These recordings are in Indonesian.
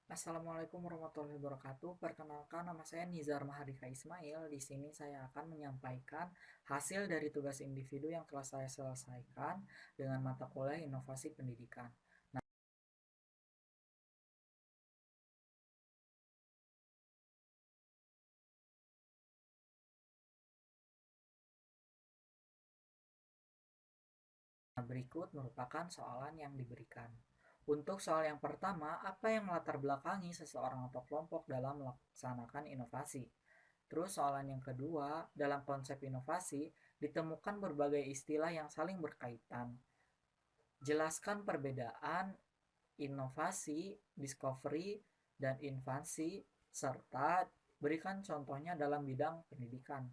Assalamualaikum warahmatullahi wabarakatuh. Perkenalkan, nama saya Nizar Mahardika Ismail. Di sini saya akan menyampaikan hasil dari tugas individu yang telah saya selesaikan dengan mata kuliah inovasi pendidikan. Nah, berikut merupakan soalan yang diberikan. Untuk soal yang pertama, apa yang melatar belakangi seseorang atau kelompok dalam melaksanakan inovasi? Terus soalan yang kedua, dalam konsep inovasi ditemukan berbagai istilah yang saling berkaitan. Jelaskan perbedaan inovasi, discovery, dan invasi, serta berikan contohnya dalam bidang pendidikan.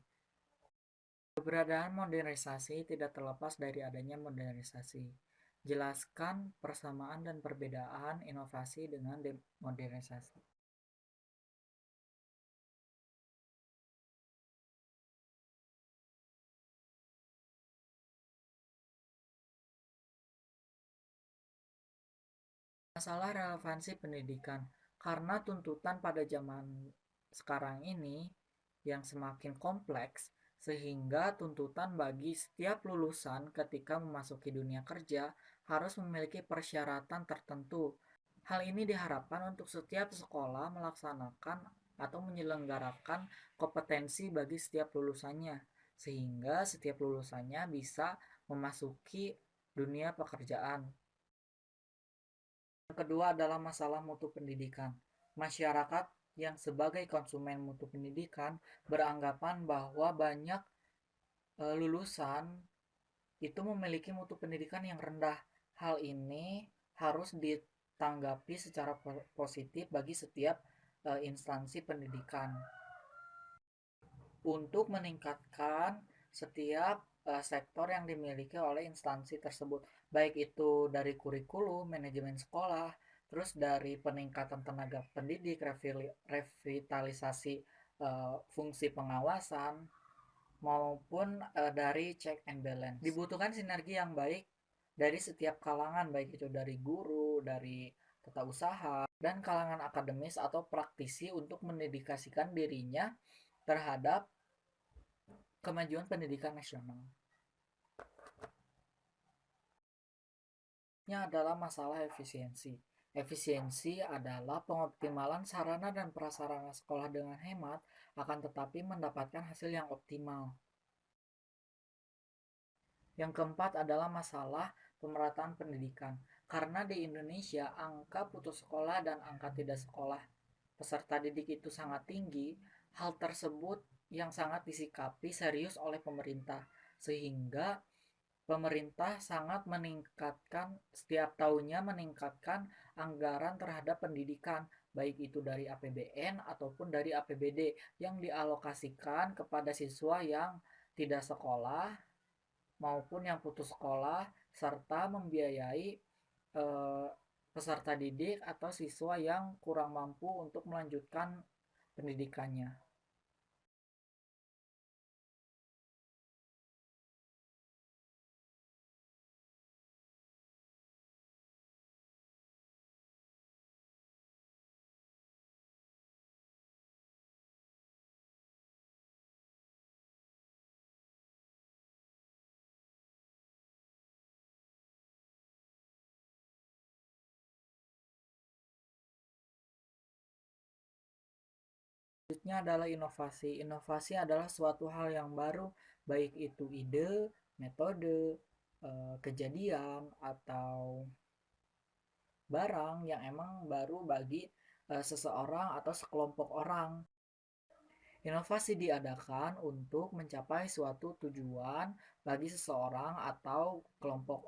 Keberadaan modernisasi tidak terlepas dari adanya modernisasi. Jelaskan persamaan dan perbedaan inovasi dengan modernisasi. Masalah relevansi pendidikan, karena tuntutan pada zaman sekarang ini yang semakin kompleks, sehingga tuntutan bagi setiap lulusan ketika memasuki dunia kerja harus memiliki persyaratan tertentu. Hal ini diharapkan untuk setiap sekolah melaksanakan atau menyelenggarakan kompetensi bagi setiap lulusannya, sehingga setiap lulusannya bisa memasuki dunia pekerjaan. Yang kedua adalah masalah mutu pendidikan. Masyarakat yang sebagai konsumen mutu pendidikan beranggapan bahwa banyak lulusan itu memiliki mutu pendidikan yang rendah. Hal ini harus ditanggapi secara positif bagi setiap instansi pendidikan untuk meningkatkan setiap sektor yang dimiliki oleh instansi tersebut, baik itu dari kurikulum, manajemen sekolah, terus dari peningkatan tenaga pendidik, revitalisasi fungsi pengawasan, maupun dari check and balance. Dibutuhkan sinergi yang baik dari setiap kalangan, baik itu dari guru, dari tata usaha, dan kalangan akademis atau praktisi untuk mendedikasikan dirinya terhadap kemajuan pendidikan nasional. Ini adalah masalah efisiensi. Efisiensi adalah pengoptimalan sarana dan prasarana sekolah dengan hemat, akan tetapi mendapatkan hasil yang optimal. Yang keempat adalah masalah pemerataan pendidikan. Karena di Indonesia angka putus sekolah dan angka tidak sekolah peserta didik itu sangat tinggi, hal tersebut yang sangat disikapi serius oleh pemerintah, sehingga pemerintah sangat meningkatkan setiap tahunnya meningkatkan anggaran terhadap pendidikan, baik itu dari APBN ataupun dari APBD yang dialokasikan kepada siswa yang tidak sekolah maupun yang putus sekolah, serta membiayai eh, peserta didik atau siswa yang kurang mampu untuk melanjutkan pendidikannya. Selanjutnya adalah inovasi. Inovasi adalah suatu hal yang baru, baik itu ide, metode, kejadian, atau barang yang emang baru bagi seseorang atau sekelompok orang. Inovasi diadakan untuk mencapai suatu tujuan bagi seseorang atau kelompok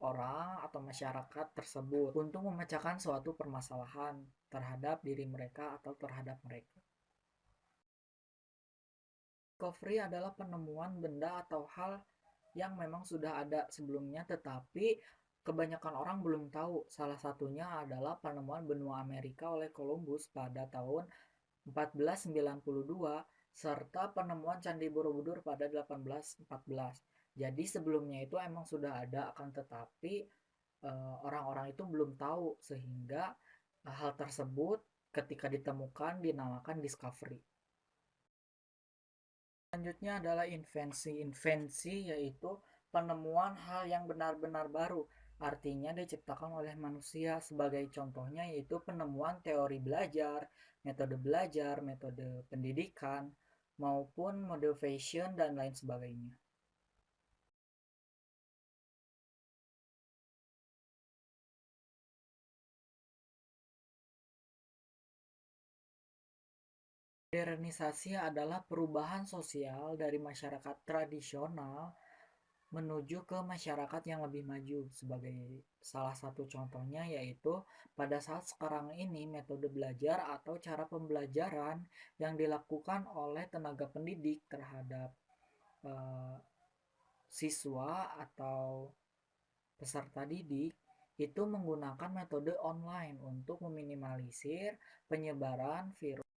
orang atau masyarakat tersebut untuk memecahkan suatu permasalahan terhadap diri mereka atau terhadap mereka. Discovery adalah penemuan benda atau hal yang memang sudah ada sebelumnya tetapi kebanyakan orang belum tahu. Salah satunya adalah penemuan benua Amerika oleh Columbus pada tahun 1492 serta penemuan Candi Borobudur pada 1814. Jadi sebelumnya itu emang sudah ada, akan tetapi orang-orang itu belum tahu, sehingga Hal tersebut ketika ditemukan dinamakan discovery. Selanjutnya adalah invensi. Invensi yaitu penemuan hal yang benar-benar baru, artinya diciptakan oleh manusia. Sebagai contohnya yaitu penemuan teori belajar, metode pendidikan, maupun mode fashion dan lain sebagainya. Modernisasi adalah perubahan sosial dari masyarakat tradisional menuju ke masyarakat yang lebih maju. Sebagai salah satu contohnya yaitu pada saat sekarang ini metode belajar atau cara pembelajaran yang dilakukan oleh tenaga pendidik terhadap eh, siswa atau peserta didik itu menggunakan metode online untuk meminimalisir penyebaran virus